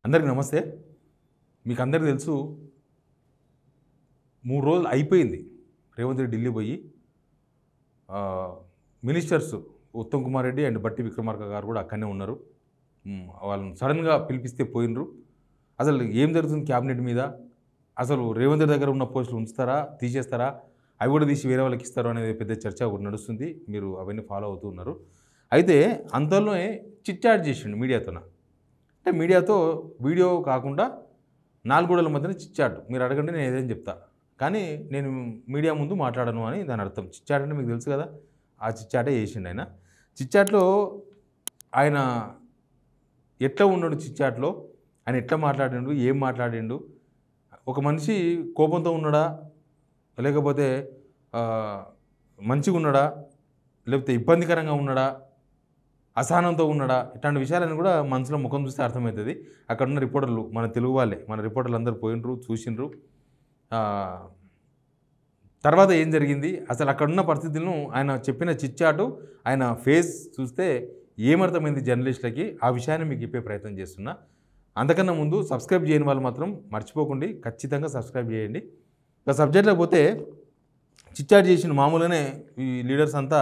అందరికీ నమస్తే. మీకు అందరికీ తెలుసు 3 రోజులు అయిపోయింది రేవంత్ రెడ్డి ఢిల్లీ పోయి. మినిస్టర్స్ ఉత్తమ్ కుమార్ రెడ్డి అండ్ బట్టి విక్రమార్క గారు కూడా అక్కడనే ఉన్నారు. వాళ్ళని సడన్గా పిలిపిస్తే పోయినరు. అసలు ఏం జరుగుతుంది క్యాబినెట్ మీద, అసలు రేవంత్ రెడ్డి దగ్గర ఉన్న పోస్టులు ఉంచుతారా, తీసేస్తారా, అవి కూడా తీసి వేరే వాళ్ళకి ఇస్తారో అనేది పెద్ద చర్చ ఒకటి నడుస్తుంది. మీరు అవన్నీ ఫాలో అవుతూ ఉన్నారు. అయితే అంతలోనే చిట్చాట్ చేసిండు మీడియాతోన. అంటే మీడియాతో వీడియో కాకుండా 4 గోడల మధ్యన చిట్చాట్. మీరు అడగండి, నేను ఏదైనా చెప్తా, కానీ నేను మీడియా ముందు మాట్లాడను అని దాని అర్థం. చిట్చాట్ అంటే మీకు తెలుసు కదా, ఆ చిట్చాటే చేసిండు ఆయన. చిట్చాట్లో ఆయన ఎట్లా ఉన్నాడు, చిట్చాట్లో ఆయన ఎట్లా మాట్లాడిండు, ఏం మాట్లాడిండు, ఒక మనిషి కోపంతో ఉన్నాడా, లేకపోతే మంచిగా ఉన్నాడా, లేకపోతే ఇబ్బందికరంగా ఉన్నాడా, అసహనంతో ఉన్నాడా, ఇట్లాంటి విషయాలను కూడా మనసులో ముఖం చూస్తే అర్థమవుతుంది. అక్కడ ఉన్న రిపోర్టర్లు, మన తెలుగు వాళ్ళే, మన రిపోర్టర్లు అందరూ పోయినరు, చూసిండ్రు. తర్వాత ఏం జరిగింది, అసలు అక్కడ ఉన్న పరిస్థితులను ఆయన చెప్పిన చిట్చాటు, ఆయన ఫేస్ చూస్తే ఏమర్థమైంది జర్నలిస్టులకి, ఆ విషయాన్ని మీకు చెప్పే ప్రయత్నం చేస్తున్నా. అంతకన్నా ముందు సబ్స్క్రైబ్ చేయని వాళ్ళు మాత్రం మర్చిపోకండి, ఖచ్చితంగా సబ్స్క్రైబ్ చేయండి. ఇక సబ్జెక్ట్లో పోతే, చిట్చాట్ చేసిన మామూలుగానే ఈ లీడర్స్ అంతా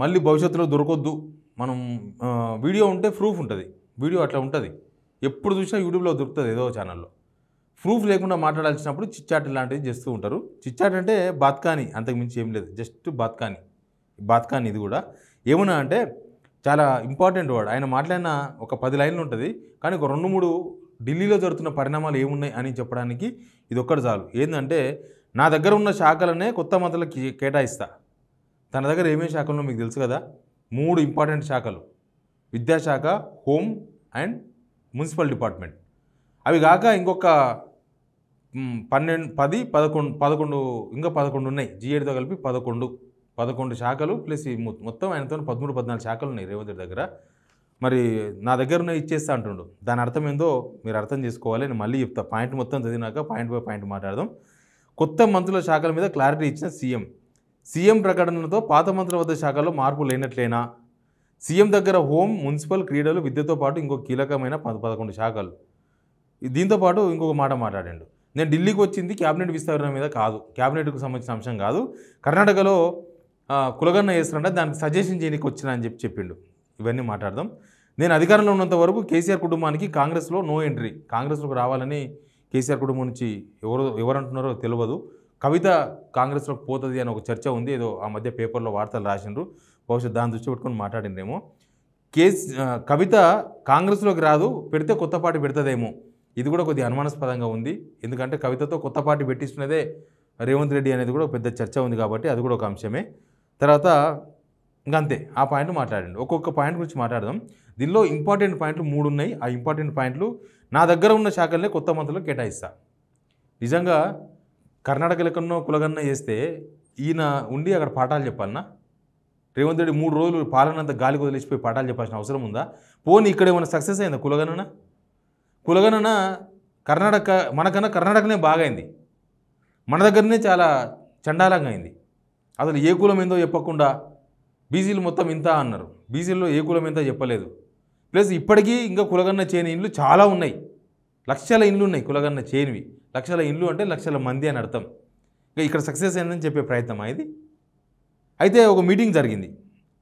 మళ్ళీ భవిష్యత్తులో దొరకొద్దు, మనం వీడియో ఉంటే ప్రూఫ్ ఉంటుంది, వీడియో అట్లా ఉంటుంది, ఎప్పుడు చూసినా యూట్యూబ్లో దొరుకుతుంది ఏదో ఛానల్లో. ప్రూఫ్ లేకుండా మాట్లాడాల్సినప్పుడు చిట్చాట్ ఇలాంటివి చేస్తూ ఉంటారు. చిట్చాట్ అంటే బాత్కాని, అంతకుమించి ఏం లేదు, జస్ట్ బాత్కాని. ఇది కూడా ఏమన్నా అంటే చాలా ఇంపార్టెంట్ వర్డ్. ఆయన మాట్లాడిన ఒక 10 లైన్లు ఉంటుంది, కానీ ఒక 2-3 ఢిల్లీలో జరుగుతున్న పరిణామాలు ఏమున్నాయి అని చెప్పడానికి ఇది ఒక్కటి చాలు. ఏంటంటే, నా దగ్గర ఉన్న శాఖలనే కొత్త మంత్రులకి కేటాయిస్తా. తన దగ్గర ఏమేమి శాఖలు మీకు తెలుసు కదా, 3 ఇంపార్టెంట్ శాఖలు: విద్యాశాఖ, హోమ్ అండ్ మున్సిపల్ డిపార్ట్మెంట్. అవి కాక ఇంకొక 11 ఇంకా 11 ఉన్నాయి, G8తో కలిపి 11 శాఖలు ప్లస్ మొత్తం ఆయనతో 13-14 శాఖలు ఉన్నాయి రేవంత్ రెడ్డి దగ్గర. మరి నా దగ్గర ఉన్న ఇచ్చేస్తా అంటుండు. దాని అర్థం ఏందో మీరు అర్థం చేసుకోవాలి. నేను మళ్ళీ చెప్తా, పాయింట్ మొత్తం చదివినాక పాయింట్ బై పాయింట్ మాట్లాడదాం. కొత్త మంత్రుల శాఖల మీద క్లారిటీ ఇచ్చిన సీఎం ప్రకటనతో పాత మంత్రుల వద్ద శాఖల్లో మార్పు లేనట్లేనా? సీఎం దగ్గర హోమ్, మున్సిపల్, క్రీడలు, విద్యతో పాటు ఇంకొక కీలకమైన 11 శాఖలు. దీంతో పాటు ఇంకొక మాట మాట్లాడాడు. నేను ఢిల్లీకి వచ్చింది క్యాబినెట్ విస్తరణ మీద కాదు, క్యాబినెట్కు సంబంధించిన అంశం కాదు, కర్ణాటకలో కులగన్న వేస్తారంటే దానికి సజెషన్ చేయడానికి వచ్చినా అని చెప్పిండు. ఇవన్నీ మాట్లాడదాం. నేను అధికారంలో ఉన్నంత వరకు కేసీఆర్ కుటుంబానికి కాంగ్రెస్లో నో ఎంట్రీ. కాంగ్రెస్లోకి రావాలని కేసీఆర్ కుటుంబం నుంచి ఎవరంటున్నారో తెలియదు. కవిత కాంగ్రెస్లోకి పోతుంది అని ఒక చర్చ ఉంది, ఏదో ఆ మధ్య పేపర్లో వార్తలు రాసిండ్రు, బహుశా దాన్ని దృష్టి పెట్టుకొని మాట్లాడిండ్రేమో. కవిత కాంగ్రెస్లోకి రాదు, పెడితే కొత్త పార్టీ పెడుతుందేమో. ఇది కూడా కొద్దిగా అనుమానాస్పదంగా ఉంది, ఎందుకంటే కవితతో కొత్త పార్టీ పెట్టిస్తున్నదే రేవంత్ రెడ్డి అనేది కూడా పెద్ద చర్చ ఉంది కాబట్టి అది కూడా ఒక అంశమే. తర్వాత ఇంకంతే, ఆ పాయింట్ మాట్లాడండి. ఒక్కొక్క పాయింట్ గురించి మాట్లాడదాం. దీనిలో ఇంపార్టెంట్ పాయింట్లు 3 ఉన్నాయి. ఆ ఇంపార్టెంట్ పాయింట్లు, నా దగ్గర ఉన్న శాఖలనే కొత్త మంత్రులకు కేటాయిస్తా. నిజంగా కర్ణాటక లెక్కనో కులగన్న చేస్తే ఈయన ఉండి అక్కడ పాఠాలు చెప్పాలన్నా? రేవంత్ రెడ్డి 3 రోజులు పాలనంతా గాలికి వదిలేసిపోయి పాఠాలు చెప్పాల్సిన అవసరం ఉందా? పోనీ ఇక్కడ ఏమైనా సక్సెస్ అయిందా కులగణన? కర్ణాటక మనకన్నా కర్ణాటకనే బాగా అయింది, మన దగ్గరనే చాలా చండాలంగా అయింది. అసలు ఏ కులం ఏందో చెప్పకుండా బీసీలు మొత్తం ఇంత అన్నారు, బీసీల్లో ఏ కులం ఎంతో చెప్పలేదు. ప్లస్ ఇప్పటికీ ఇంకా కులగన్న చేయని ఇండ్లు చాలా ఉన్నాయి, లక్షల ఇండ్లు ఉన్నాయి కులగన్న చేయనివి. లక్షల ఇండ్లు అంటే లక్షల మంది అని అర్థం. ఇంకా ఇక్కడ సక్సెస్ అయిందని చెప్పే ప్రయత్నం ఇది. అయితే ఒక మీటింగ్ జరిగింది,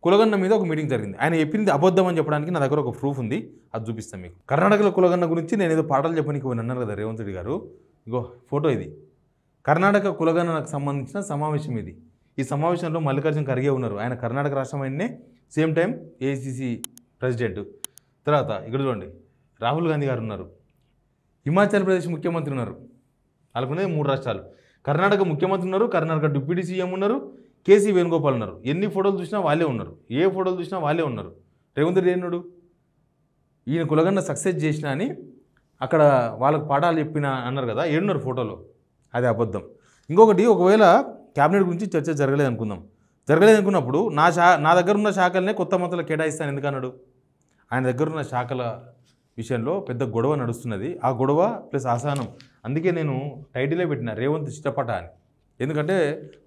కులగన్న మీద ఒక మీటింగ్ జరిగింది. ఆయన చెప్పింది అబద్ధం అని చెప్పడానికి నా దగ్గర ఒక ప్రూఫ్ ఉంది, అది చూపిస్తాను మీకు. కర్ణాటకలో కులగన్న గురించి నేను ఏదో పాటలు చెప్పడానికి అన్నారు కదా రేవంత్ రెడ్డి గారు. ఇగో ఫోటో ఇది, కర్ణాటక కులగన్నకు సంబంధించిన సమావేశం ఇది. ఈ సమావేశంలో మల్లికార్జున ఖర్గే ఉన్నారు, ఆయన కర్ణాటక రాష్ట్రం ఆయన్నే, సేమ్ టైం ఏఐసిసి ప్రెసిడెంట్. తర్వాత ఇక్కడ చూడండి, రాహుల్ గాంధీ గారు ఉన్నారు, హిమాచల్ ప్రదేశ్ ముఖ్యమంత్రి ఉన్నారు. వాళ్ళకున్నది 3 రాష్ట్రాలు. కర్ణాటక ముఖ్యమంత్రి ఉన్నారు, కర్ణాటక డిప్యూటీ సీఎం ఉన్నారు, కేసీ వేణుగోపాల్ ఉన్నారు. ఎన్ని ఫోటోలు చూసినా వాళ్ళే ఉన్నారు, ఏ ఫోటోలు చూసినా వాళ్ళే ఉన్నారు. రేవంత్ రెడ్డి ఏనాడు ఈయన కులగన్న సక్సెస్ చేసినా అని అక్కడ వాళ్ళకు పాఠాలు చెప్పిన అన్నారు కదా, ఏడున్నారు ఫోటోలో, అది అబద్ధం. ఇంకొకటి, ఒకవేళ క్యాబినెట్ గురించి చర్చ జరగలేదనుకున్నప్పుడు నా దగ్గర ఉన్న శాఖలనే కొత్త మంత్రులకు కేటాయిస్తాను ఎందుకన్నాడు? ఆయన దగ్గర ఉన్న శాఖల విషయంలో పెద్ద గొడవ నడుస్తున్నది. ఆ గొడవ ప్లస్ అసహనం, అందుకే నేను టైటిలే పెట్టిన రేవంత్ చిట్టపట అని. ఎందుకంటే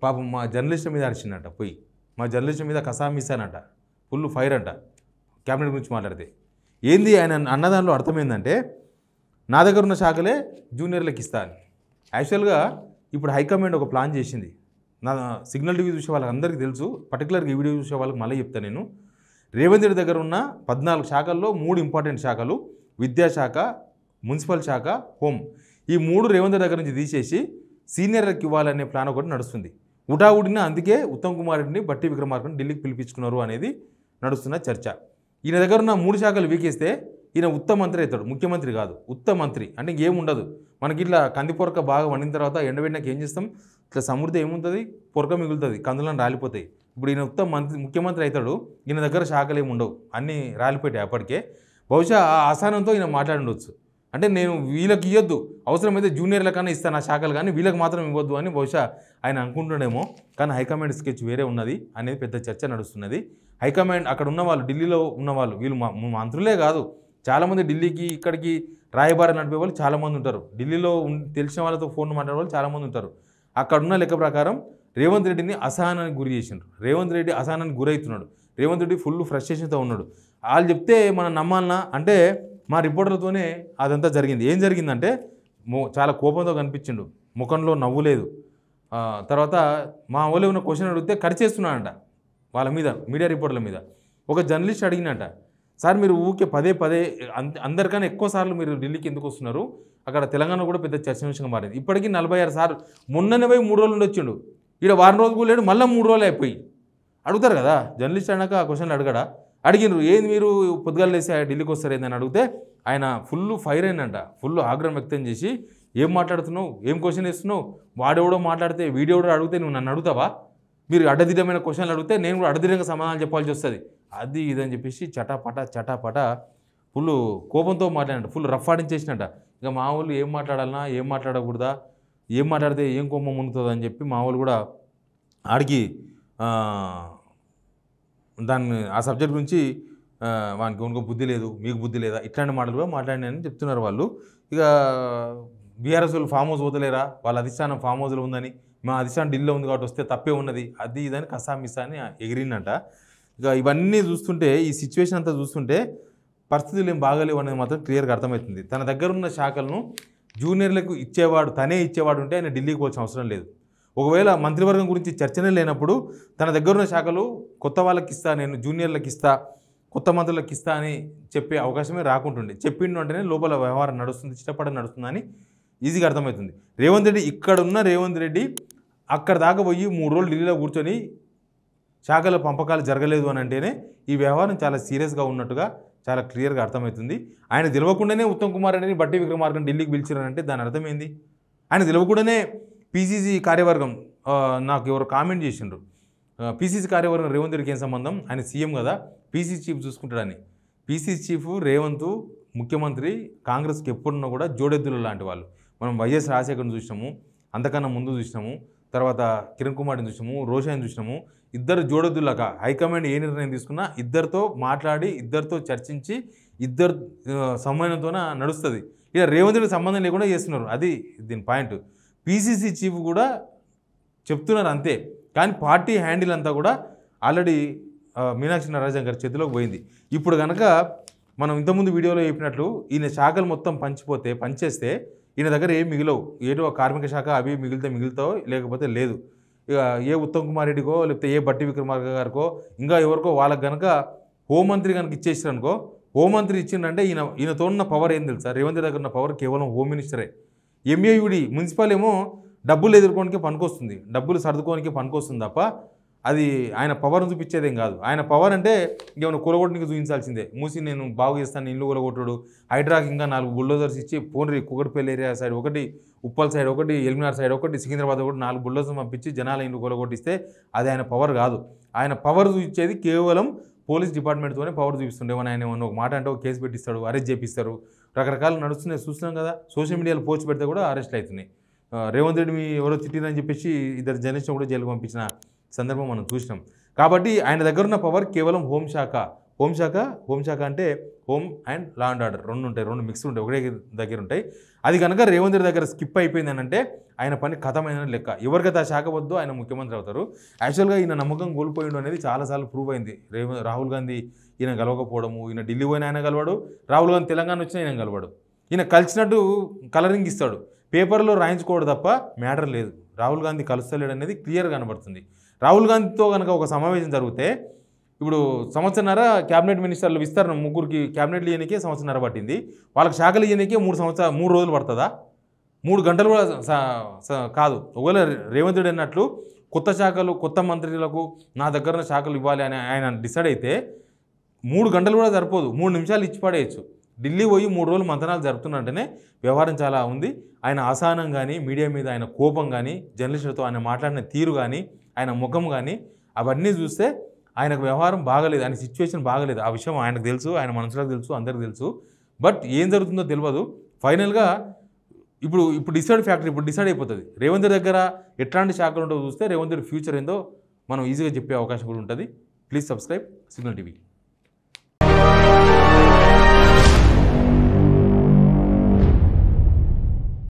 పాపం మా జర్నలిస్టుల మీద అరిచిందట, పోయి మా జర్నలిస్టుల మీద కసామిస్తానంట, ఫుల్ ఫైర్ అంట క్యాబినెట్ గురించి మాట్లాడితే. ఏంది ఆయన అన్నదానిలో అర్థమైందంటే, నా దగ్గర ఉన్న శాఖలే జూనియర్లకు ఇస్తా అని. యాక్చువల్గా ఇప్పుడు హైకమాండ్ ఒక ప్లాన్ చేసింది. నా సిగ్నల్ టీవీ చూసే వాళ్ళకి అందరికీ తెలుసు, పర్టికులర్గా ఈ వీడియో చూసే వాళ్ళకి మళ్ళీ చెప్తాను నేను. రేవంత్ రెడ్డి దగ్గర ఉన్న 14 శాఖల్లో 3 ఇంపార్టెంట్ శాఖలు విద్యాశాఖ, మున్సిపల్ శాఖ, హోమ్. ఈ 3 రేవంత్ రెడ్డి దగ్గర నుంచి తీసేసి సీనియర్లకు ఇవ్వాలనే ప్లాన్ ఒకటి నడుస్తుంది. ఉటావుడిన అందుకే ఉత్తమ్ కుమార్ రెడ్డిని, బట్టి విక్రమార్కని ఢిల్లీకి పిలిపించుకున్నారు అనేది నడుస్తున్న చర్చ. ఈయన దగ్గర ఉన్న 3 శాఖలు వీకేస్తే ఈయన ఉత్తమ మంత్రి అవుతాడు, ముఖ్యమంత్రి కాదు, ఉత్తమ మంత్రి. అంటే ఇంకేం ఉండదు మనకి. ఇట్లా కంది పొరక బాగా వండిన తర్వాత ఎండబెట్టినాక ఏం చేస్తాం, ఇట్లా సమృద్ధి ఏముంటుంది, పొరక మిగులుతుంది, కందులను రాలిపోతాయి. ఇప్పుడు ఈయన ఉత్తమ ముఖ్యమంత్రి అవుతాడు, ఈయన దగ్గర శాఖలు ఏమి ఉండవు, అన్నీ రాలిపోయాయి అప్పటికే. బహుశా ఆ అసహనంతో ఈయన మాట్లాడుండొచ్చు. అంటే నేను వీళ్ళకి ఇవ్వద్దు, అవసరమైతే జూనియర్ల కన్నా ఇస్తాను ఆ శాఖలు, కానీ వీళ్ళకి మాత్రం ఇవ్వద్దు అని బహుశా ఆయన అనుకుంటున్నాడేమో. కానీ హైకమాండ్ స్కెచ్ వేరే ఉన్నది అనేది పెద్ద చర్చ నడుస్తున్నది. హైకమాండ్ అక్కడ ఉన్న వాళ్ళు, ఢిల్లీలో ఉన్నవాళ్ళు, వీళ్ళు మంత్రులే కాదు, చాలామంది ఢిల్లీకి ఇక్కడికి రాయబారి నడిపే వాళ్ళు చాలామంది ఉంటారు. ఢిల్లీలో తెలిసిన వాళ్ళతో ఫోన్ మాట్లాడే వాళ్ళు చాలామంది ఉంటారు. అక్కడున్న లెక్క ప్రకారం రేవంత్ రెడ్డిని అసహనానికి గురి చేసిండ్రు. రేవంత్ రెడ్డి అసహనానికి గురవుతున్నాడు. రేవంత్ రెడ్డి ఫుల్ ఫ్రస్ట్రేషన్తో ఉన్నాడు. వాళ్ళు చెప్తే మనం నమ్మాలనా అంటే మా రిపోర్టర్లతోనే అదంతా జరిగింది. ఏం జరిగిందంటే చాలా కోపంతో కనిపించిండు, ముఖంలో నవ్వు లేదు. తర్వాత మా వాళ్ళు ఏమైనా క్వశ్చన్ అడిగితే కరిచేస్తున్నాడంట వాళ్ళ మీద, మీడియా రిపోర్టర్ల మీద. ఒక జర్నలిస్ట్ అడిగినట్ట, సార్ మీరు ఊకే పదే అందరికన్నా ఎక్కువ సార్లు మీరు ఢిల్లీకి ఎందుకు వస్తున్నారు, అక్కడ తెలంగాణ కూడా పెద్ద చర్చనీయాంశంగా మారింది. ఇప్పటికీ 46 సార్లు, మొన్ననే పోయి 3 రోజులు వచ్చిండు, ఇక్కడ వారం రోజులు లేడు, మళ్ళీ 3 రోజులు అయిపోయి. అడుగుతారు కదా జర్నలిస్ట్ అన్నాక ఆ క్వశ్చన్లు అడగడా. అడిగినారు, ఏంది మీరు పొద్దుగాలు లేసి ఢిల్లీకి వస్తారు ఏందని అడిగితే ఆయన ఫుల్ ఫైర్ అయినంట, ఫుల్ ఆగ్రహం వ్యక్తం చేసి, ఏం మాట్లాడుతున్నావు, ఏం క్వశ్చన్ వేస్తున్నావు, వాడెవడో మాట్లాడితే వీడియోడో అడిగితే నువ్వు నన్ను అడుగుతావా, మీరు అడ్డదిడ్డమైన క్వశ్చన్లు అడిగితే నేను కూడా అడ్డదిడ్డంగా సమాధానం చెప్పాల్సి వస్తుంది, అది ఇదని చెప్పేసి చటాపట ఫుల్ కోపంతో మాట్లాడినట్టు, ఫుల్ రఫ్ ఆడించేసినట్ట. ఇక మా వాళ్ళు ఏం మాట్లాడాలన్నా, ఏం మాట్లాడకూడదా, ఏం మాట్లాడితే ఏం కోపం మునుగుతుంది అని చెప్పి మా వాళ్ళు కూడా ఆడికి దాన్ని ఆ సబ్జెక్ట్ గురించి వానికి ఇంకో బుద్ధి లేదు, మీకు బుద్ధి లేదా, ఇట్లాంటి మాటలు కూడా మాట్లాడినాయని చెప్తున్నారు వాళ్ళు. ఇక బీఆర్ఎస్ వాళ్ళు ఫామ్ హౌస్ పోతలేరా, వాళ్ళ అధిష్టానం ఫామ్ హౌస్లో ఉందని, మా అధిష్టానం ఢిల్లీలో ఉంది కాబట్టి వస్తే తప్పే ఉన్నది, అది ఇదని కసామిస్సా అని ఎగిరిందంట. ఇక ఇవన్నీ చూస్తుంటే, ఈ సిచ్యువేషన్ అంతా చూస్తుంటే పరిస్థితులు ఏం బాగాలేవు అనేది మాత్రం క్లియర్గా అర్థమవుతుంది. తన దగ్గర ఉన్న శాఖలను జూనియర్లకు ఇచ్చేవాడు, తనే ఇచ్చేవాడు ఉంటే ఆయన ఢిల్లీకి పోవాల్సిన అవసరం లేదు. ఒకవేళ మంత్రివర్గం గురించి చర్చనే లేనప్పుడు తన దగ్గర ఉన్న శాఖలు కొత్త వాళ్ళకి ఇస్తా, నేను జూనియర్లకు ఇస్తా, కొత్త మంత్రులకు ఇస్తా అని చెప్పే అవకాశమే రాకుంటుండే. చెప్పిండు అంటేనే లోపల వ్యవహారం నడుస్తుంది, చిట్టపడ నడుస్తుందని ఈజీగా అర్థమవుతుంది. ఇక్కడున్న రేవంత్ రెడ్డి అక్కడ దాకా పోయి 3 రోజులు ఢిల్లీలో కూర్చొని శాఖల పంపకాలు జరగలేదు అని అంటేనే ఈ వ్యవహారం చాలా సీరియస్గా ఉన్నట్టుగా చాలా క్లియర్గా అర్థమవుతుంది. ఆయన తెలియకుండానే ఉత్తమ్ కుమార్ రెడ్డిని, బట్టి విక్రమార్కని ఢిల్లీకి పిలిచారంటే దాని అర్థమైంది. ఆయన తెలియకుండానే పీసీసీ కార్యవర్గం, నాకు ఎవరు కామెంట్ చేసిండ్రు, పీసీసీ కార్యవర్గం రేవంత్ రెడ్డికి ఏం సంబంధం, ఆయన సీఎం కదా, పీసీసీ చీఫ్ చూసుకుంటాడని. పీసీసీ చీఫ్ రేవంత్ ముఖ్యమంత్రి, కాంగ్రెస్కి ఎప్పుడున్నా కూడా జోడెద్దులు లాంటి వాళ్ళు. మనం వైఎస్ రాజశేఖర్ని చూసినాము, అంతకన్నా ముందు చూసినాము, తర్వాత కిరణ్ కుమార్ని చూసినాము, రోషాని చూసినాము. ఇద్దరు జోడెద్దులాగా హైకమాండ్ ఏ నిర్ణయం తీసుకున్నా ఇద్దరితో మాట్లాడి, ఇద్దరితో చర్చించి, ఇద్దరు సమన్వయంతోన నడుస్తుంది. ఇక రేవంత్ రెడ్డికి సంబంధం లేకుండా చేస్తున్నారు, అది దీని పాయింట్. పీసీసీ చీఫ్ కూడా చెప్తున్నారు అంతే, కానీ పార్టీ హ్యాండిల్ అంతా కూడా ఆల్రెడీ మీనాక్షి నటరాజన్ గారి చేతిలోకి పోయింది. ఇప్పుడు కనుక మనం ఇంతకుముందు వీడియోలో చెప్పినట్లు ఈయన శాఖలు మొత్తం పంచేస్తే ఈయన దగ్గర ఏం మిగిలవు. ఏదో కార్మిక శాఖ అవి మిగులుతావు, లేకపోతే లేదు. ఇక ఏ ఉత్తమ్ కుమార్ రెడ్డికో, లేకపోతే ఏ బట్టి విక్రమార్క గారికో, ఇంకా ఎవరికో వాళ్ళకి కనుక హోంమంత్రి కనుక ఇచ్చేసారనుకో, హోంమంత్రి ఇచ్చిండంటే ఈయనతో ఉన్న పవర్ ఏం తెలుసా, రేవంత్ రెడ్డి దగ్గర ఉన్న పవర్ కేవలం హోమ్ మినిస్టరే. ఎంఏయుడి మున్సిపల్ ఏమో డబ్బులు ఎదుర్కోవడానికి పనికొస్తుంది, డబ్బులు సర్దుకోవడానికి పనికొస్తుంది తప్ప అది ఆయన పవర్ను చూపించేదేం కాదు. ఆయన పవర్ అంటే ఇంకేమైనా కూలగొట్టడానికి చూపించాల్సిందే. మూసి నేను బాగు చేస్తాను, ఇల్లు కూలగొట్టుడు, హైడ్రాకి ఇంకా 4 బుల్డోజర్స్ ఇచ్చి పోన్రి కుకట్పల్లి ఏరియా సైడ్ ఒకటి, ఉప్పల్ సైడ్ ఒకటి, ఎల్మినార్ సైడ్ ఒకటి, సికింద్రాబాద్ ఒకటి 4 బుల్డోజర్స్ పంపించి జనాల ఇండ్లు కూలగొట్టిస్తే అది ఆయన పవర్ కాదు. ఆయన పవర్ చూపించేది కేవలం పోలీస్ డిపార్ట్మెంట్తోనే పవర్ చూపిస్తుండే. ఆయన ఏమన్నా ఒక మాట అంటే ఒక కేసు పెట్టిస్తాడు, అరెస్ట్ చేపిస్తారు, రకరకాలు నడుస్తున్నాయి చూస్తున్నాం కదా. సోషల్ మీడియాలో పోస్ట్ పెడితే కూడా అరెస్ట్ అవుతున్నాయి. రేవంత్ రెడ్డి ఎవరో తిట్టిరని చెప్పేసి 2 జర్నలిస్టులు కూడా జైలుకు పంపించిన సందర్భం మనం చూసినాం. కాబట్టి ఆయన దగ్గర ఉన్న పవర్ కేవలం హోంశాఖ అంటే home and law and order 2 ఉంటాయి, 2 మిక్స్ ఉంటాయి, ఒకటే దగ్గర ఉంటాయి. అది కనుక రేవంత్ రెడ్డి దగ్గర స్కిప్ అయిపోయింది అని అంటే ఆయన పని ఖతమైన లెక్క. ఎవరికైతే ఆ శాఖ వద్దో ఆయన ముఖ్యమంత్రి అవుతారు. యాక్చువల్గా ఈయన నమ్మకం కోల్పోయిండు అనేది చాలాసార్లు ప్రూవ్ అయింది. రాహుల్ గాంధీ ఈయన గెలవకపోవడము, ఈయన ఢిల్లీ పోయిన ఆయన గెలవాడు, రాహుల్ గాంధీ తెలంగాణ వచ్చినా ఈయన గెలవాడు. ఈయన కలిసినట్టు కలరింగ్ ఇస్తాడు, పేపర్లో రాయించుకోవడం తప్ప మ్యాటర్ లేదు. రాహుల్ గాంధీ కలుస్తలేడు అనేది క్లియర్గా కనబడుతుంది. రాహుల్ గాంధీతో కనుక ఒక సమావేశం జరిగితే ఇప్పుడు సంవత్సరన్నర క్యాబినెట్ మినిస్టర్లు విస్తరణ, ముగ్గురికి క్యాబినెట్లు ఇయ్యనికే సంవత్సరన్నర పట్టింది. వాళ్ళకి శాఖలు ఇయ్యనికే 3 రోజులు పడుతుందా? 3 గంటలు కూడా కాదు. ఒకవేళ రేవంత్ రెడ్డి అన్నట్లు కొత్త శాఖలు కొత్త మంత్రులకు నా దగ్గర శాఖలు ఇవ్వాలి అని ఆయన డిసైడ్ అయితే 3 గంటలు కూడా సరిపోదు, 3 నిమిషాలు ఇచ్చి పడేయచ్చు. ఢిల్లీ పోయి 3 రోజులు మంతనాలు జరుపుతున్నట్టునే వ్యవహారం చాలా ఉంది. ఆయన అసహనం కానీ, మీడియా మీద ఆయన కోపం కానీ, జర్నలిస్టులతో ఆయన మాట్లాడిన తీరు కానీ, ఆయన ముఖం కానీ అవన్నీ చూస్తే ఆయనకు వ్యవహారం బాగలేదు, ఆయన సిచ్యువేషన్ బాగలేదు. ఆ విషయం ఆయనకు తెలుసు, ఆయన మనసులకు తెలుసు, అందరికీ తెలుసు. బట్ ఏం జరుగుతుందో తెలియదు. ఫైనల్గా ఇప్పుడు డిసైడ్ అయిపోతుంది. రేవంత్ రెడ్డి దగ్గర ఎట్లాంటి శాఖలు ఉంటో చూస్తే రేవంత్ రెడ్డి ఫ్యూచర్ ఏందో మనం ఈజీగా చెప్పే అవకాశం కూడా ఉంటుంది. Please subscribe signal TV.